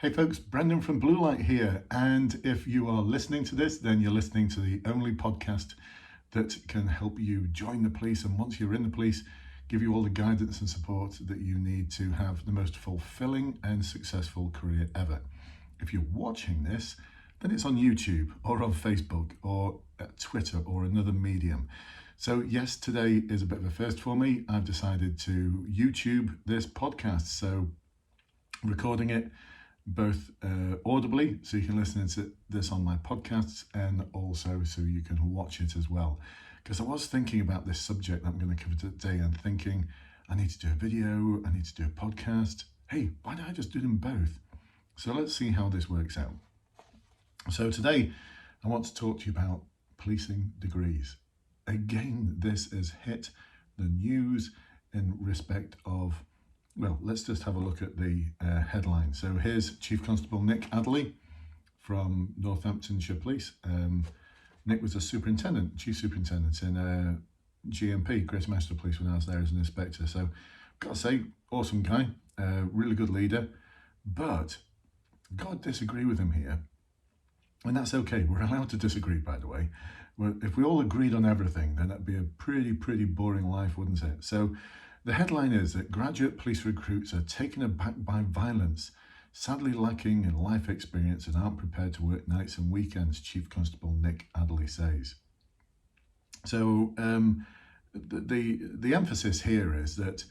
Hey folks, Brendan from Bluelight here, and if you are listening to this, then you're listening to the only podcast that can help you join the police, and once you're in the police, give you all the guidance and support that you need to have the most fulfilling and successful career ever. If you're watching this, then it's on YouTube or on Facebook or Twitter or another medium. So yes, today is a bit of a first for me. I've decided to YouTube this podcast, so recording it both audibly, so you can listen to this on my podcasts, and also so you can watch it as well. Because I was thinking about this subject that I'm going to cover today and thinking, I need to do a video, I need to do a podcast. Hey, why don't I just do them both? So let's see how this works out. So today I want to talk to you about policing degrees. Again, this has hit the news in respect of, well, let's just have a look at the headline. So here's Chief Constable Nick Adderley from Northamptonshire Police. Nick was a chief superintendent in GMP, Greater Manchester Police, when I was there as an inspector. So got to say, awesome guy, really good leader, but got to disagree with him here. And that's okay, we're allowed to disagree, by the way. Well, if we all agreed on everything, then that'd be a pretty boring life, wouldn't it? So the headline is that graduate police recruits are taken aback by violence, sadly lacking in life experience and aren't prepared to work nights and weekends, Chief Constable Nick Adderley says. So the emphasis here is that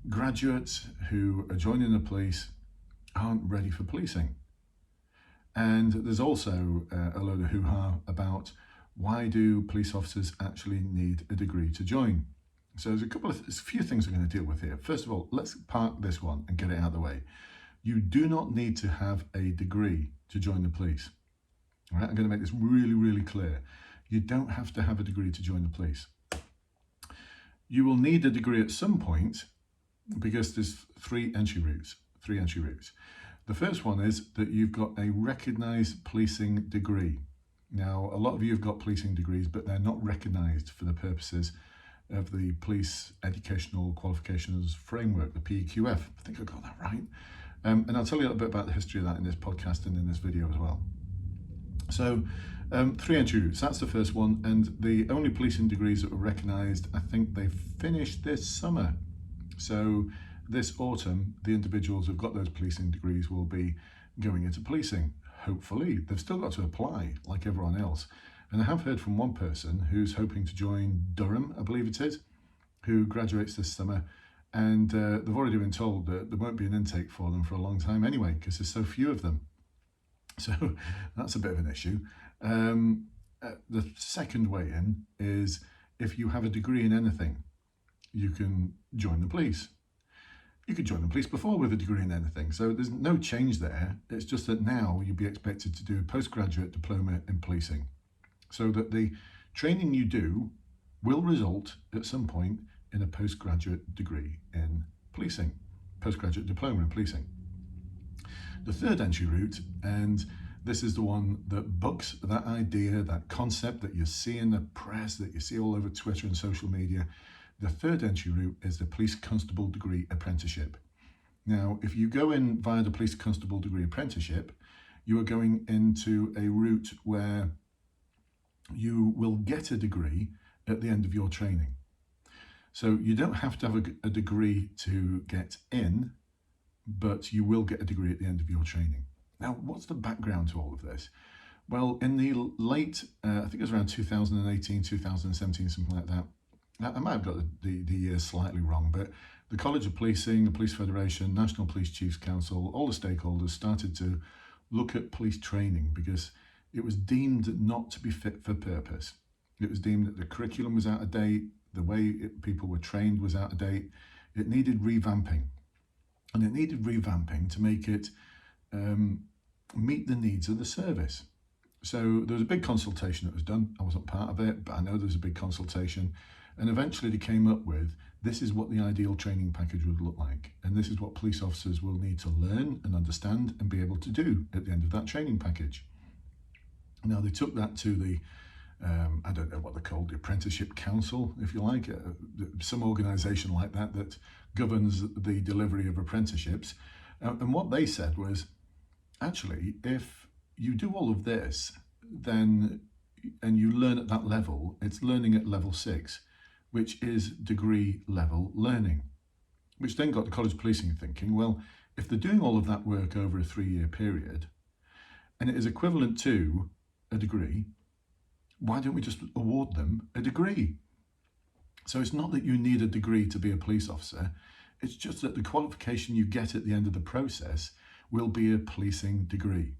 graduates who are joining the police aren't ready for policing. And there's also a load of hoo-ha about why do police officers actually need a degree to join. So there's a few things we're going to deal with here. First of all, let's park this one and get it out of the way. You do not need to have a degree to join the police. All right, I'm going to make this really clear. You don't have to have a degree to join the police. You will need a degree at some point because there's three entry routes. The first one is that you've got a recognised policing degree. Now, a lot of you have got policing degrees, but they're not recognised for the purposes of the Police Educational Qualifications Framework, the PEQF. I think I got that right. And I'll tell you a little bit about the history of that in this podcast and in this video as well. So, three entry routes, that's the first one. And the only policing degrees that were recognised, I think they finished this summer. So this autumn, the individuals who've got those policing degrees will be going into policing. Hopefully, they've still got to apply like everyone else. And I have heard from one person who's hoping to join Durham, I believe it is, who graduates this summer. And they've already been told that there won't be an intake for them for a long time anyway, because there's so few of them. So that's a bit of an issue. The second way in is if you have a degree in anything, you can join the police. You could join the police before with a degree in anything. So there's no change there. It's just that now you'll be expected to do a postgraduate diploma in policing. So that the training you do will result at some point in a postgraduate degree in policing, postgraduate diploma in policing. The third entry route, and this is the one that bugs that idea, that concept that you see in the press, that you see all over Twitter and social media. The third entry route is the Police Constable Degree Apprenticeship. Now, if you go in via the Police Constable Degree Apprenticeship, you are going into a route where you will get a degree at the end of your training. So you don't have to have a degree to get in, but you will get a degree at the end of your training. Now, what's the background to all of this? Well, in the late, I think it was around 2018, 2017, something like that. I might have got the years slightly wrong, but the College of Policing, the Police Federation, National Police Chiefs Council, all the stakeholders started to look at police training because it was deemed not to be fit for purpose. It was deemed that the curriculum was out of date, the way people were trained was out of date. It needed revamping. And it needed revamping to make it meet the needs of the service. So there was a big consultation that was done. I wasn't part of it, but I know there was a big consultation. And eventually they came up with, this is what the ideal training package would look like. And this is what police officers will need to learn and understand and be able to do at the end of that training package. Now they took that to the, I don't know what they're called, the Apprenticeship Council, if you like, some organisation like that that governs the delivery of apprenticeships. And what they said was, actually, if you do all of this, then, and you learn at that level, it's learning at level 6, which is degree level learning, which then got the college policing thinking, well, if they're doing all of that work over a 3-year period, and it is equivalent to a degree, why don't we just award them a degree? So it's not that you need a degree to be a police officer, it's just that the qualification you get at the end of the process will be a policing degree.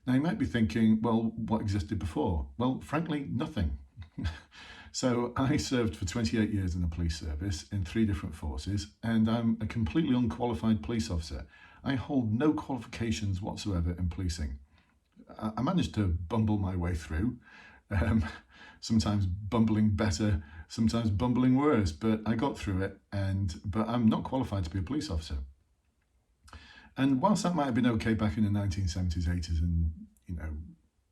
Now you might be thinking, well, what existed before? Well, frankly, nothing. So I served for 28 years in the police service in 3 different forces, and I'm a completely unqualified police officer. I hold no qualifications whatsoever in policing. I managed to bumble my way through, sometimes bumbling better, sometimes bumbling worse, but I got through it, but I'm not qualified to be a police officer. And whilst that might have been okay back in the 1970s, 80s, and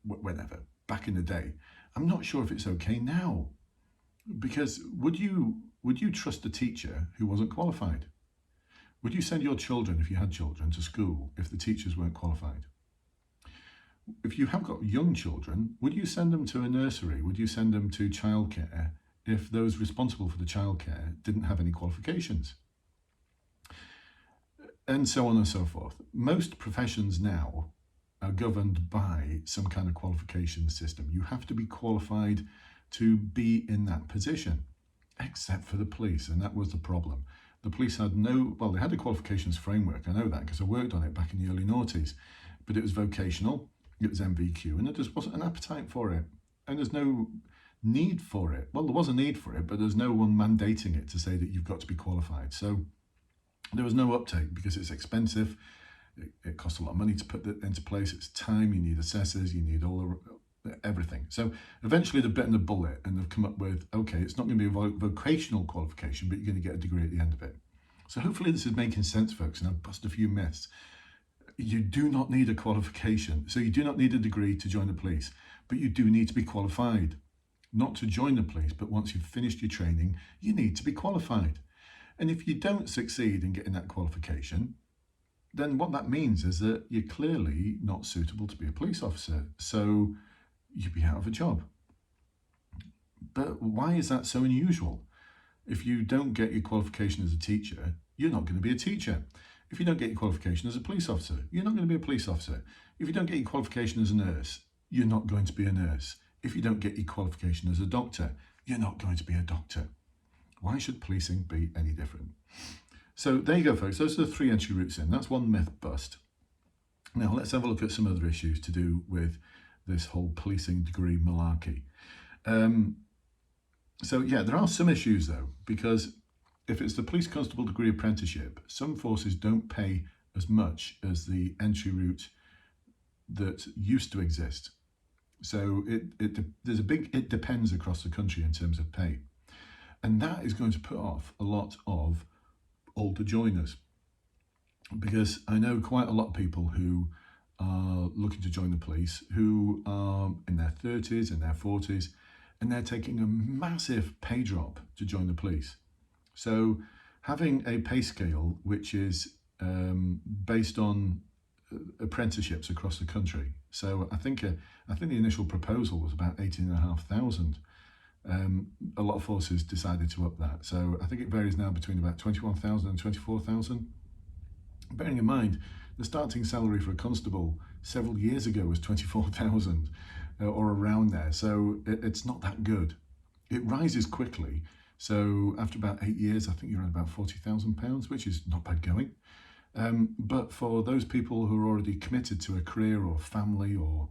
whenever, back in the day, I'm not sure if it's okay now. Because would you trust a teacher who wasn't qualified? Would you send your children, if you had children, to school if the teachers weren't qualified? If you have got young children, would you send them to a nursery? Would you send them to childcare if those responsible for the childcare didn't have any qualifications? And so on and so forth. Most professions now are governed by some kind of qualification system. You have to be qualified to be in that position, except for the police, and that was the problem. The police had they had a qualifications framework, I know that because I worked on it back in the early noughties, but it was vocational, it was MVQ, and there just wasn't an appetite for it, and there's no need for it. Well, there was a need for it, but there's no one mandating it to say that you've got to be qualified. So there was no uptake because it's expensive, it costs a lot of money to put that into place, it's time, you need assessors, you need everything. So eventually they've bitten the bullet and they've come up with, okay, it's not going to be a vocational qualification, but you're going to get a degree at the end of it. So hopefully this is making sense, folks, and I've busted a few myths. You do not need a qualification. So you do not need a degree to join the police, but you do need to be qualified. Not to join the police, but once you've finished your training, you need to be qualified. And if you don't succeed in getting that qualification, then what that means is that you're clearly not suitable to be a police officer. So you'd be out of a job. But why is that so unusual? If you don't get your qualification as a teacher, you're not going to be a teacher. If you don't get your qualification as a police officer, you're not going to be a police officer. If you don't get your qualification as a nurse, you're not going to be a nurse. If you don't get your qualification as a doctor, you're not going to be a doctor. Why should policing be any different? So there you go, folks. Those are the 3 entry routes in. That's one myth bust. Now let's have a look at some other issues to do with this whole policing degree malarkey. So yeah, there are some issues though, because if it's the police constable degree apprenticeship, some forces don't pay as much as the entry route that used to exist. So it depends across the country in terms of pay. And that is going to put off a lot of older joiners, because I know quite a lot of people who are looking to join the police who are in their 30s and their 40s, and they're taking a massive pay drop to join the police. So having a pay scale which is based on apprenticeships across the country. So I think the initial proposal was about 18,500. A lot of forces decided to up that. So I think it varies now between about 21,000 and 24,000. Bearing in mind, the starting salary for a constable several years ago was 24,000 or around there. So it's not that good. It rises quickly. So after about 8 years, I think you're at about £40,000, which is not bad going. But for those people who are already committed to a career or family or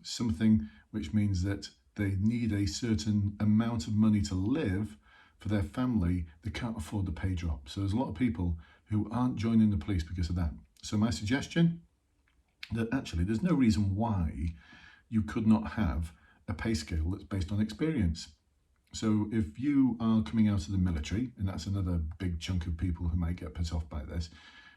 something, which means that they need a certain amount of money to live for their family, they can't afford the pay drop. So there's a lot of people who aren't joining the police because of that. So my suggestion, that actually there's no reason why you could not have a pay scale that's based on experience. So if you are coming out of the military, and that's another big chunk of people who might get put off by this,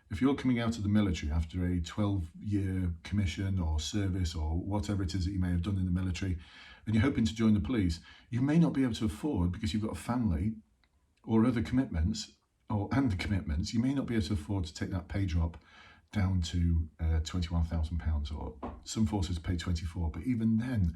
if you're coming out of the military after a 12-year commission or service or whatever it is that you may have done in the military, and you're hoping to join the police, you may not be able to afford, because you've got a family or other commitments, you may not be able to afford to take that pay drop down to £21,000, or some forces pay 24, but even then,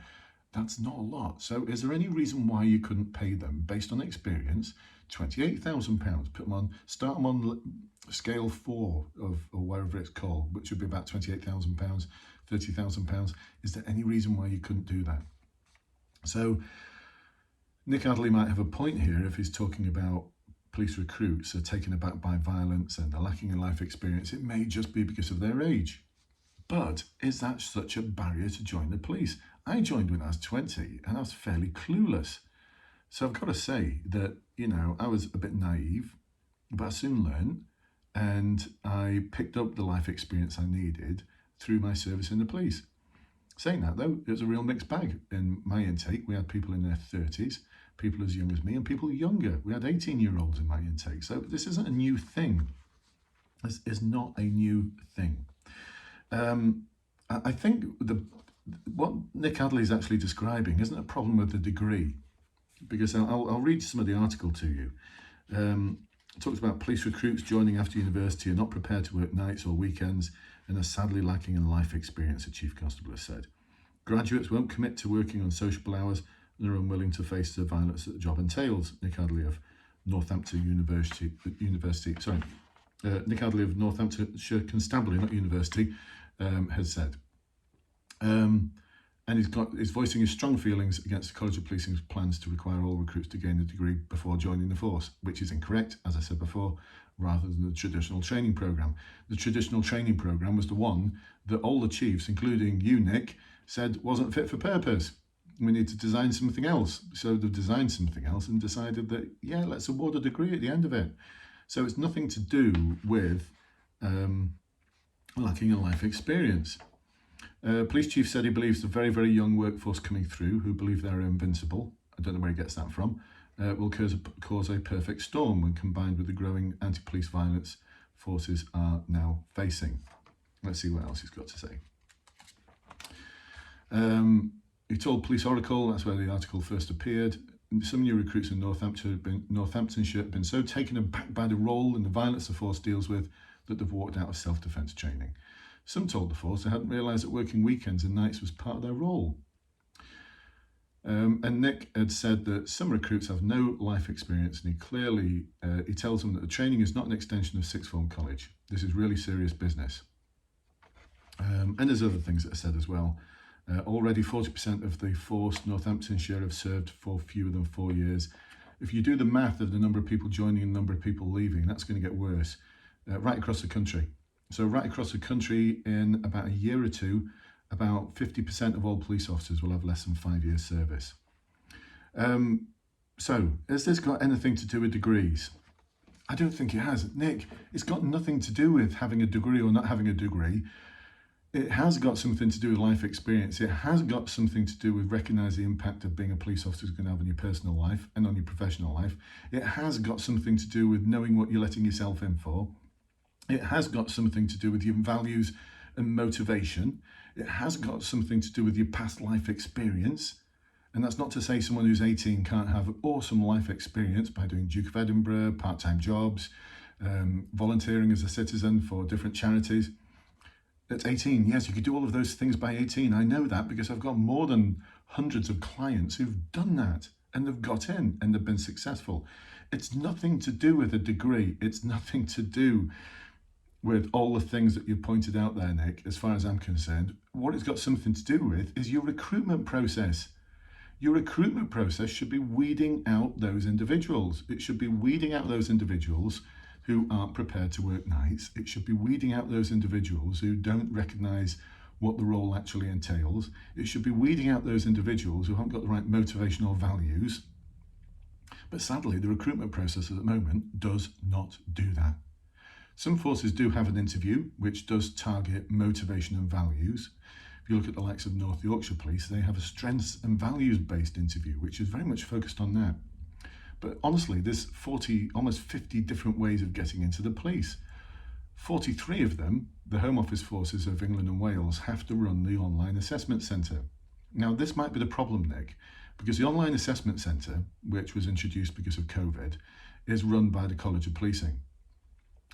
that's not a lot. So is there any reason why you couldn't pay them based on experience £28,000, put them on, start them on scale 4 or whatever it's called, which would be about £28,000, £30,000. Is there any reason why you couldn't do that? So Nick Adderley might have a point here if he's talking about police recruits are taken aback by violence and they're lacking in life experience. It may just be because of their age. But is that such a barrier to join the police? I joined when I was 20 and I was fairly clueless. So I've got to say that, you know, I was a bit naive, but I soon learned, and I picked up the life experience I needed through my service in the police. Saying that though, it was a real mixed bag. In my intake, we had people in their 30s, people as young as me, and people younger. We had 18-year-olds in my intake. So this isn't a new thing. This is not a new thing. I think what Nick Adderley is actually describing isn't a problem with the degree, because I'll read some of the article to you. It talks about police recruits joining after university are not prepared to work nights or weekends and are sadly lacking in life experience, a Chief Constable has said. Graduates won't commit to working on sociable hours and are unwilling to face the violence that the job entails, Nick Adderley of Northampton Nick Adderley of Northamptonshire Constabulary, not University, has said. And he's voicing his strong feelings against the College of Policing's plans to require all recruits to gain a degree before joining the force, which is incorrect, as I said before, rather than the traditional training programme. The traditional training programme was the one that all the chiefs, including you, Nick, said wasn't fit for purpose. We need to design something else. So they've designed something else and decided that, yeah, let's award a degree at the end of it. So it's nothing to do with lacking a life experience. Police chief said he believes the very, very young workforce coming through, who believe they're invincible, I don't know where he gets that from, will cause a perfect storm when combined with the growing anti-police violence forces are now facing. Let's see what else he's got to say. He told Police Oracle, that's where the article first appeared, some new recruits in Northamptonshire have been so taken aback by the role and the violence the force deals with that they've walked out of self-defence training. Some told the force they hadn't realised that working weekends and nights was part of their role. And Nick had said that some recruits have no life experience, and he tells them that the training is not an extension of sixth form college. This is really serious business. And there's other things that are said as well. Already 40% of the force Northamptonshire have served for fewer than 4 years. If you do the math of the number of people joining and the number of people leaving, that's going to get worse right across the country. So right across the country, in about a year or two, about 50% of all police officers will have less than 5 years service. So has this got anything to do with degrees? I don't think it has. Nick, it's got nothing to do with having a degree or not having a degree. It has got something to do with life experience. It has got something to do with recognising the impact of being a police officer is going to have on your personal life and on your professional life. It has got something to do with knowing what you're letting yourself in for. It has got something to do with your values and motivation. It has got something to do with your past life experience. And that's not to say someone who's 18 can't have awesome life experience by doing Duke of Edinburgh, part-time jobs, volunteering as a citizen for different charities. At 18, yes, you could do all of those things by 18. I know that because I've got more than hundreds of clients who've done that and they've got in and they've been successful. It's nothing to do with a degree. It's nothing to do with all the things that you pointed out there, Nick, as far as I'm concerned. What it's got something to do with is your recruitment process. Your recruitment process should be weeding out those individuals. It should be weeding out those individuals who aren't prepared to work nights. It should be weeding out those individuals who don't recognise what the role actually entails. It should be weeding out those individuals who haven't got the right motivational values. But sadly, the recruitment process at the moment does not do that. Some forces do have an interview which does target motivation and values. If you look at the likes of North Yorkshire Police, they have a strengths and values based interview, which is very much focused on that. But honestly, there's almost 50 different ways of getting into the police. 43 of them, the Home Office forces of England and Wales, have to run the online assessment centre. Now, this might be the problem, Nick, because the online assessment centre, which was introduced because of COVID, is run by the College of Policing.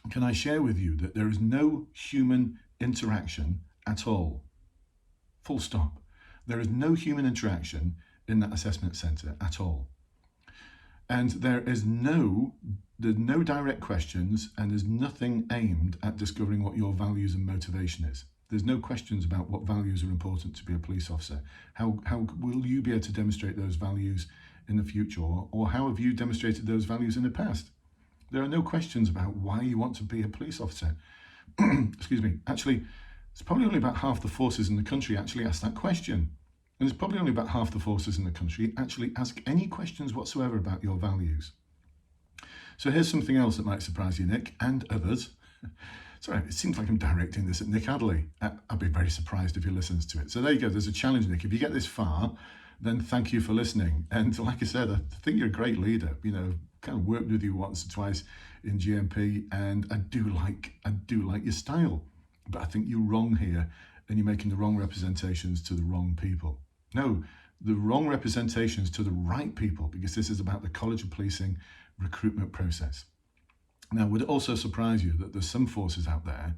can I share with you that there is no human interaction at all. Full stop. There is no human interaction in that assessment centre at all. And there's no direct questions, and there's nothing aimed at discovering what your values and motivation is. There's no questions about what values are important to be a police officer. How will you be able to demonstrate those values in the future, or how have you demonstrated those values in the past? There are no questions about why you want to be a police officer. Excuse me. Actually, it's probably only about half the forces in the country actually ask that question. And it's probably only about half the forces in the country actually ask any questions whatsoever about your values. So here's something else that might surprise you, Nick, and others. Sorry, it seems like I'm directing this at Nick Adderley. I'd be very surprised if he listens to it. So there you go, there's a challenge, Nick. If you get this far, then thank you for listening. And like I said, I think you're a great leader. You know, kind of worked with you once or twice in GMP, and I do like your style. But I think you're wrong here, and you're making the wrong representations to the wrong people. No, the wrong representations to the right people, because this is about the College of Policing recruitment process. Now, would it also surprise you that there's some forces out there?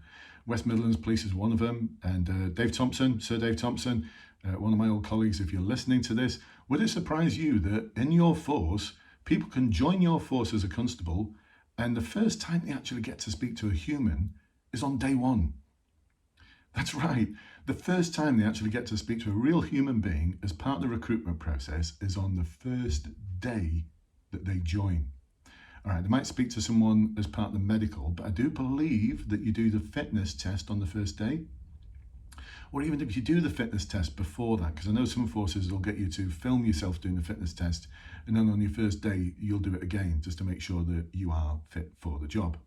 West Midlands Police is one of them, and Dave Thompson, Sir Dave Thompson, one of my old colleagues, if you're listening to this, would it surprise you that in your force, people can join your force as a constable, and the first time they actually get to speak to a human is on day one? That's right. The first time they actually get to speak to a real human being as part of the recruitment process is on the first day that they join. All right, they might speak to someone as part of the medical, but I do believe that you do the fitness test on the first day. Or even if you do the fitness test before that, because I know some forces will get you to film yourself doing the fitness test, and then on your first day, you'll do it again just to make sure that you are fit for the job.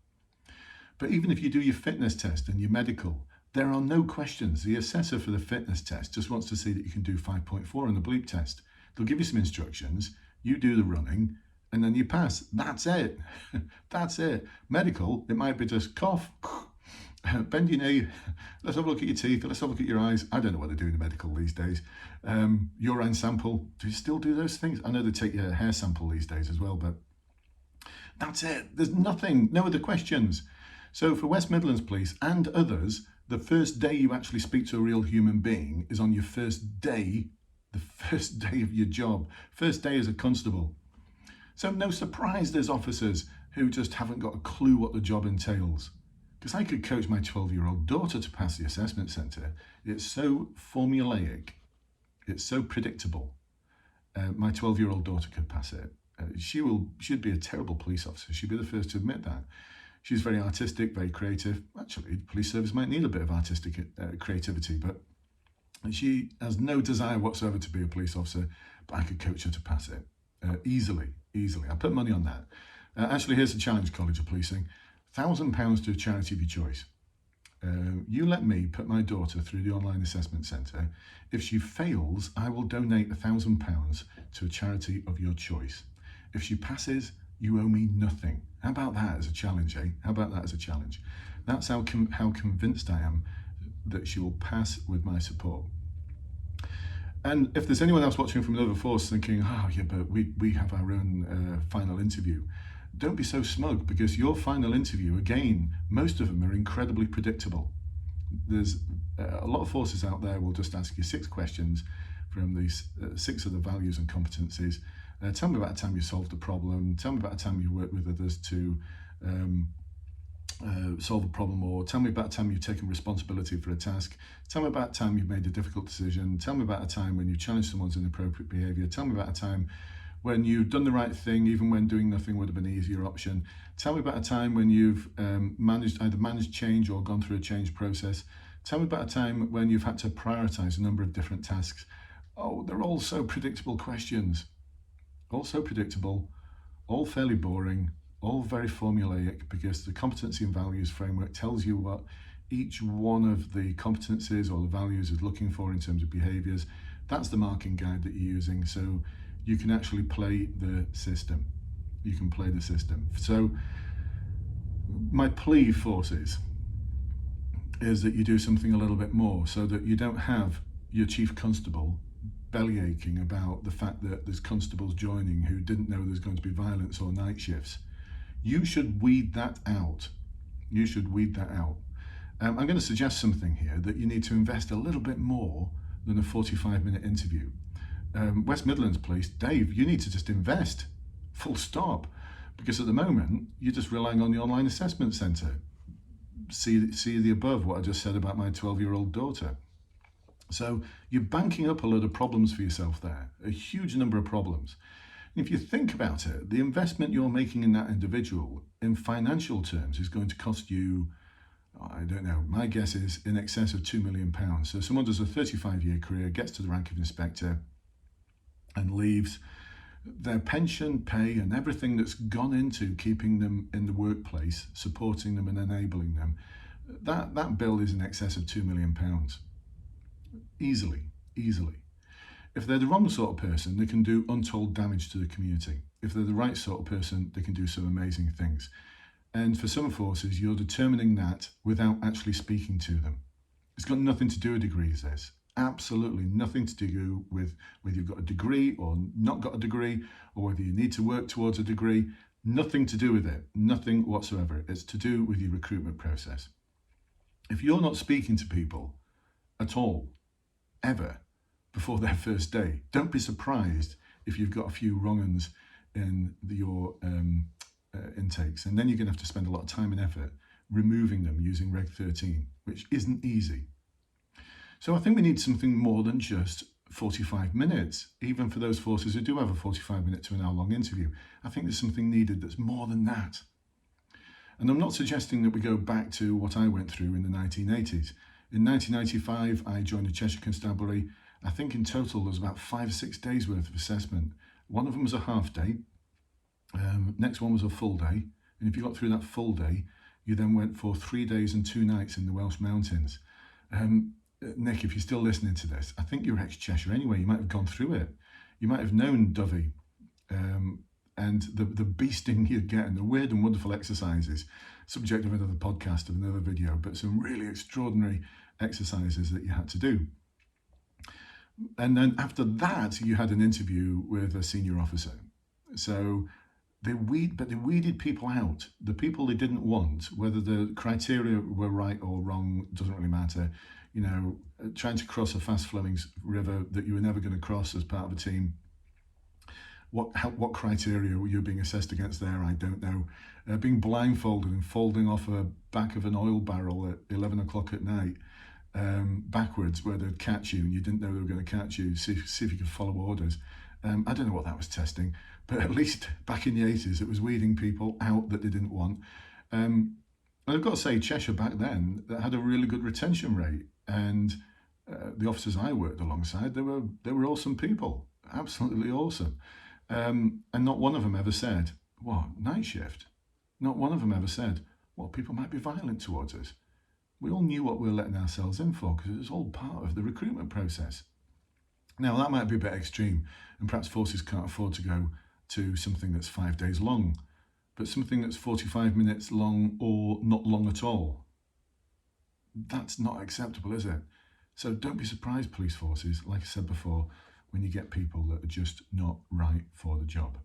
But even if you do your fitness test and your medical, there are no questions. The assessor for the fitness test just wants to see that you can do 5.4 on the bleep test. They'll give you some instructions, you do the running, and then you pass. That's it. That's it. Medical, it might be just cough, bend your knee, let's have a look at your teeth, let's have a look at your eyes. I don't know what they do in the medical these days. Urine sample, do you still do those things? I know they take your hair sample these days as well, but that's it. There's nothing, no other questions. So for West Midlands Police and others, the first day you actually speak to a real human being is on your first day, the first day of your job, first day as a constable. So no surprise there's officers who just haven't got a clue what the job entails. Because I could coach my 12-year-old daughter to pass the assessment centre. It's so formulaic, it's so predictable. My 12-year-old daughter could pass it. She'd be a terrible police officer. She'd be the first to admit that. She's very artistic, very creative. Actually, the police service might need a bit of artistic creativity, but she has no desire whatsoever to be a police officer, but I could coach her to pass it easily. I put money on that. Actually, here's the challenge, College of Policing. £1,000 to a charity of your choice. You let me put my daughter through the online assessment centre. If she fails, I will donate £1,000 to a charity of your choice. If she passes, you owe me nothing. How about that as a challenge, eh? How about that as a challenge? That's how convinced I am that she will pass with my support. And if there's anyone else watching from another force thinking, oh yeah, but we have our own final interview, don't be so smug, because your final interview, again, most of them are incredibly predictable. There's a lot of forces out there will just ask you 6 questions from these 6 of the values and competencies. Tell me about a time you solved a problem. Tell me about a time you worked with others to solve a problem, or tell me about a time you've taken responsibility for a task. Tell me about a time you've made a difficult decision. Tell me about a time when you challenged someone's inappropriate behaviour. Tell me about a time when you've done the right thing, even when doing nothing would have been an easier option. Tell me about a time when you've either managed change or gone through a change process. Tell me about a time when you've had to prioritise a number of different tasks. Oh, they're all so predictable questions. All so predictable, all fairly boring, all very formulaic, because the competency and values framework tells you what each one of the competencies or the values is looking for in terms of behaviours. That's the marking guide that you're using, so you can actually play the system. You can play the system. So my plea, forces, is that you do something a little bit more, so that you don't have your chief constable belly aching about the fact that there's constables joining who didn't know there's going to be violence or night shifts. You should weed that out. You should weed that out. I'm going to suggest something here, that you need to invest a little bit more than a 45-minute interview. West Midlands Police, Dave, you need to just invest, full stop, because at the moment you're just relying on the online assessment centre. See the above, what I just said about my 12-year-old daughter. So you're banking up a load of problems for yourself there, a huge number of problems. And if you think about it, the investment you're making in that individual in financial terms is going to cost you, I don't know, my guess is in excess of £2 million. So someone does a 35-year career, gets to the rank of inspector and leaves. Their pension, pay and everything that's gone into keeping them in the workplace, supporting them and enabling them, that bill is in excess of £2 million. Easily. If they're the wrong sort of person, they can do untold damage to the community. If they're the right sort of person, they can do some amazing things. And for some forces, you're determining that without actually speaking to them. It's got nothing to do with degrees, this. Absolutely nothing to do with whether you've got a degree or not got a degree, or whether you need to work towards a degree. Nothing to do with it. Nothing whatsoever. It's to do with your recruitment process. If you're not speaking to people at all, ever, before their first day, don't be surprised if you've got a few wrong uns in your intakes, and then you're going to have to spend a lot of time and effort removing them using Reg 13, which isn't easy. So I think we need something more than just 45 minutes, even for those forces who do have a 45-minute to an hour long interview. I think there's something needed that's more than that. And I'm not suggesting that we go back to what I went through in the 1980s. In 1995, I joined the Cheshire Constabulary. I think in total there was about 5 or 6 days worth of assessment. One of them was a half day. Next one was a full day. And if you got through that full day, you then went for 3 days and 2 nights in the Welsh Mountains. Nick, if you're still listening to this, I think you're ex-Cheshire anyway. You might have gone through it. You might have known Dovey and the beasting you'd get and the weird and wonderful exercises, subject of another podcast, of another video, but some really extraordinary exercises that you had to do. And then after that, you had an interview with a senior officer. So they weeded people out. The people they didn't want, whether the criteria were right or wrong, doesn't really matter. You know, trying to cross a fast-flowing river that you were never going to cross as part of a team. What criteria were you being assessed against there? I don't know. Being blindfolded and folding off the back of an oil barrel at 11 o'clock at night, backwards, where they'd catch you and you didn't know they were going to catch you, see if you could follow orders. I don't know what that was testing, but at least back in the 80s, it was weeding people out that they didn't want. And I've got to say, Cheshire back then, that had a really good retention rate, and the officers I worked alongside, they were awesome people, absolutely awesome. And not one of them ever said, "What, night shift?" Not one of them ever said, "Well, people might be violent towards us." We all knew what we were letting ourselves in for, because it was all part of the recruitment process. Now, that might be a bit extreme, and perhaps forces can't afford to go to something that's 5 days long, but something that's 45 minutes long or not long at all, that's not acceptable, is it? So don't be surprised, police forces, like I said before, when you get people that are just not right for the job.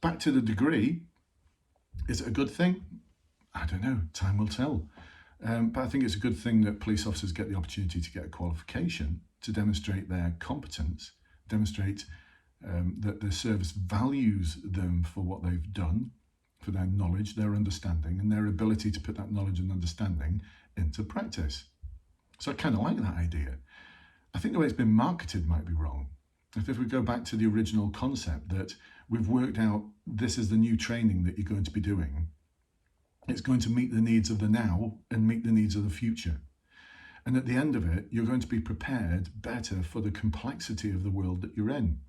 Back to the degree, is it a good thing? I don't know, time will tell. But I think it's a good thing that police officers get the opportunity to get a qualification to demonstrate their competence, demonstrate that the service values them for what they've done, for their knowledge, their understanding, and their ability to put that knowledge and understanding into practice. So I kind of like that idea. I think the way it's been marketed might be wrong. If we go back to the original concept that we've worked out this is the new training that you're going to be doing, it's going to meet the needs of the now and meet the needs of the future. And at the end of it, you're going to be prepared better for the complexity of the world that you're in.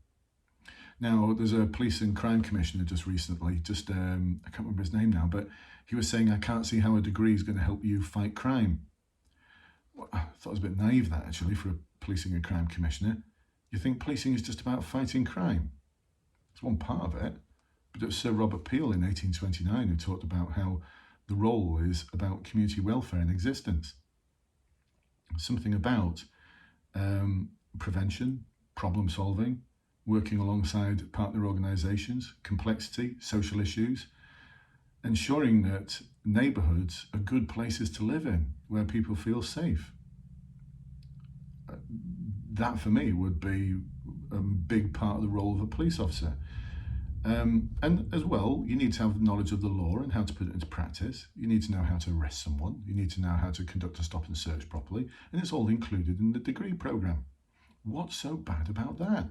Now, there's a police and crime commissioner just recently, I can't remember his name now, but he was saying, I can't see how a degree is going to help you fight crime. Well, I thought it was a bit naive, that, actually, for a policing and crime commissioner. You think policing is just about fighting crime? It's one part of it. But it was Sir Robert Peel in 1829 who talked about how the role is about community welfare and existence. Something about prevention, problem solving, working alongside partner organisations, complexity, social issues. ensuring that neighbourhoods are good places to live in, where people feel safe. That for me would be a big part of the role of a police officer. And as well, you need to have knowledge of the law and how to put it into practice. You need to know how to arrest someone. You need to know how to conduct a stop and search properly. And it's all included in the degree programme. What's so bad about that?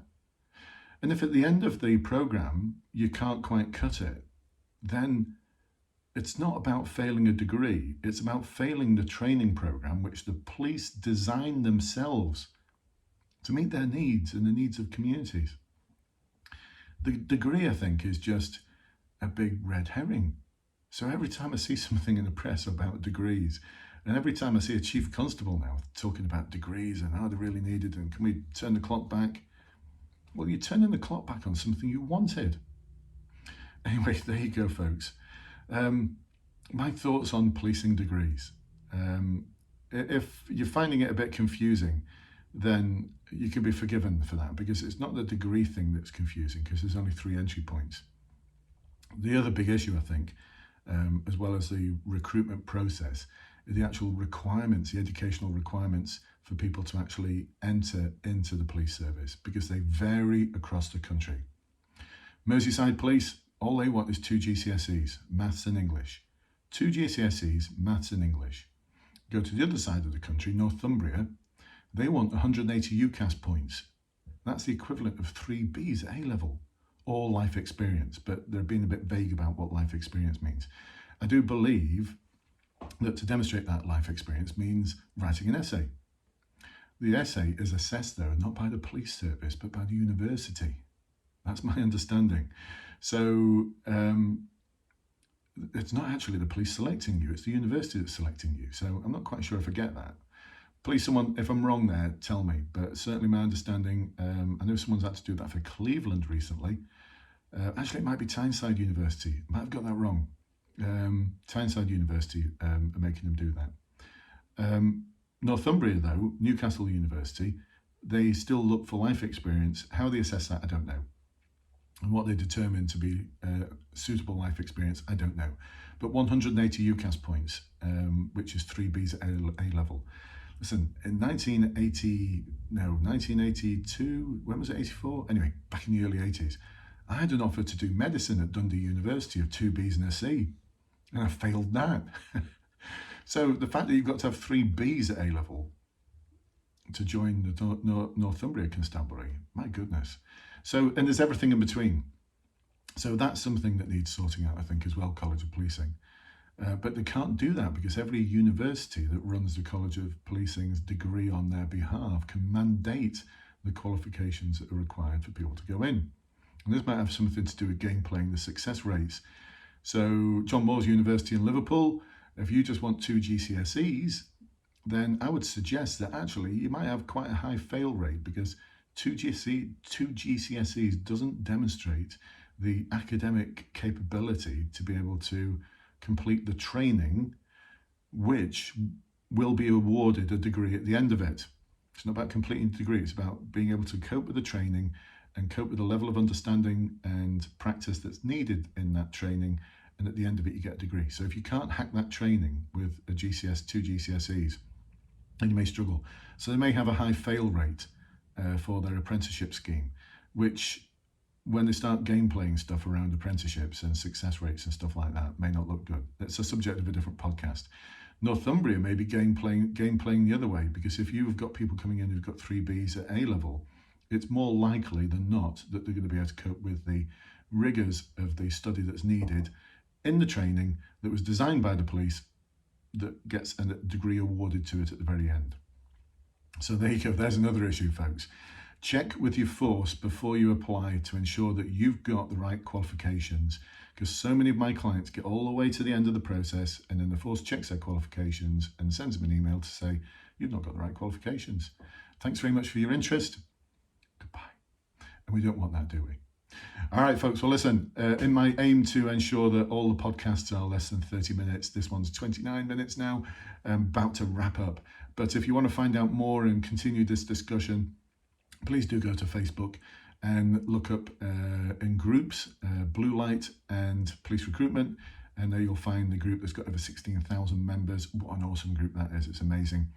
And if at the end of the programme you can't quite cut it, then it's not about failing a degree. It's about failing the training programme which the police design themselves to meet their needs and the needs of communities. The degree, I think, is just a big red herring. So every time I see something in the press about degrees, and every time I see a chief constable now talking about degrees and how they're really needed and can we turn the clock back? Well, you're turning the clock back on something you wanted. Anyway, there you go, folks. My thoughts on policing degrees. If you're finding it a bit confusing, then you can be forgiven for that, because it's not the degree thing that's confusing, because there's only 3 entry points. The other big issue, I think, as well as the recruitment process, is the actual requirements, the educational requirements for people to actually enter into the police service, because they vary across the country. Merseyside Police, all they want is 2 GCSEs, maths and English. 2 GCSEs, maths and English. Go to the other side of the country, Northumbria, they want 180 UCAS points. That's the equivalent of 3 Bs at A-level, or life experience, but they're being a bit vague about what life experience means. I do believe that to demonstrate that life experience means writing an essay. The essay is assessed, though, not by the police service, but by the university. That's my understanding. So it's not actually the police selecting you, it's the university that's selecting you. So I'm not quite sure if I get that. Please, someone, if I'm wrong there, tell me. But certainly my understanding, I know someone's had to do that for Cleveland recently. Actually, it might be Tyneside University. I might have got that wrong. Tyneside University are making them do that. Northumbria, though, Newcastle University, they still look for life experience. How they assess that, I don't know. And what they determine to be suitable life experience, I don't know. But 180 UCAS points, which is 3 Bs at A-level. Listen, in 1982, when was it, 84? Anyway, back in the early 80s, I had an offer to do medicine at Dundee University of 2 Bs and a C, and I failed that. So the fact that you've got to have 3 Bs at A-level to join the Northumbria Constabulary, my goodness. So, and there's everything in between. So that's something that needs sorting out, I think, as well, College of Policing. But they can't do that because every university that runs the College of Policing's degree on their behalf can mandate the qualifications that are required for people to go in. And this might have something to do with game playing, the success rates. So John Moores University in Liverpool, if you just want 2 GCSEs, then I would suggest that actually you might have quite a high fail rate, because 2 GCSEs doesn't demonstrate the academic capability to be able to complete the training, which will be awarded a degree at the end of it. It's not about completing the degree, it's about being able to cope with the training and cope with the level of understanding and practice that's needed in that training, and at the end of it you get a degree. So if you can't hack that training with a 2 GCSEs, then you may struggle. So they may have a high fail rate for their apprenticeship scheme, which when they start game playing stuff around apprenticeships and success rates and stuff like that, may not look good. It's a subject of a different podcast. Northumbria may be game playing the other way, because if you've got people coming in who've got 3 Bs at A-level, it's more likely than not that they're going to be able to cope with the rigours of the study that's needed in the training that was designed by the police, that gets a degree awarded to it at the very end. So there you go, there's another issue, folks. Check with your force before you apply to ensure that you've got the right qualifications, because so many of my clients get all the way to the end of the process and then the force checks their qualifications and sends them an email to say, you've not got the right qualifications. Thanks very much for your interest. Goodbye. And we don't want that, do we? All right, folks. Well, listen, in my aim to ensure that all the podcasts are less than 30 minutes, this one's 29 minutes now, I'm about to wrap up. But if you want to find out more and continue this discussion, please do go to Facebook and look up in groups, Bluelight and Police Recruitment, and there you'll find the group that's got over 16,000 members. What an awesome group that is. It's amazing.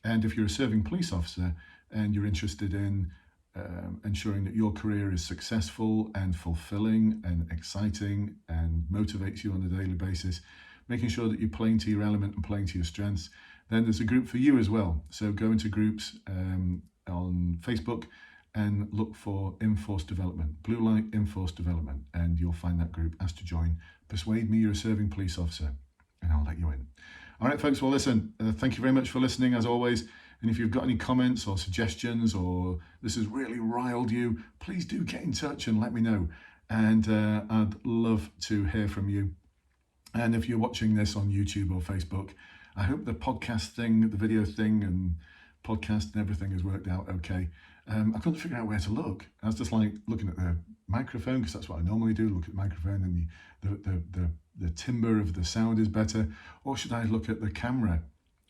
And if you're a serving police officer and you're interested in ensuring that your career is successful and fulfilling and exciting and motivates you on a daily basis, making sure that you're playing to your element and playing to your strengths, then there's a group for you as well. So go into groups on Facebook and look for In-Force Development, Bluelight In-Force Development, and you'll find that group. Ask to join. Persuade me you're a serving police officer, and I'll let you in. All right, folks, well, listen, thank you very much for listening, as always. And if you've got any comments or suggestions, or this has really riled you, please do get in touch and let me know. And I'd love to hear from you. And if you're watching this on YouTube or Facebook, I hope the podcast thing, the video thing and podcast and everything has worked out okay. I couldn't figure out where to look. I was just like looking at the microphone, because that's what I normally do, look at the microphone, and the timbre of the sound is better. Or should I look at the camera?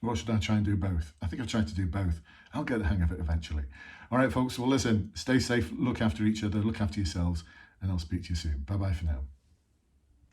Or should I try and do both? I think I'll try to do both. I'll get the hang of it eventually. All right, folks, well, listen, stay safe, look after each other, look after yourselves, and I'll speak to you soon. Bye-bye for now.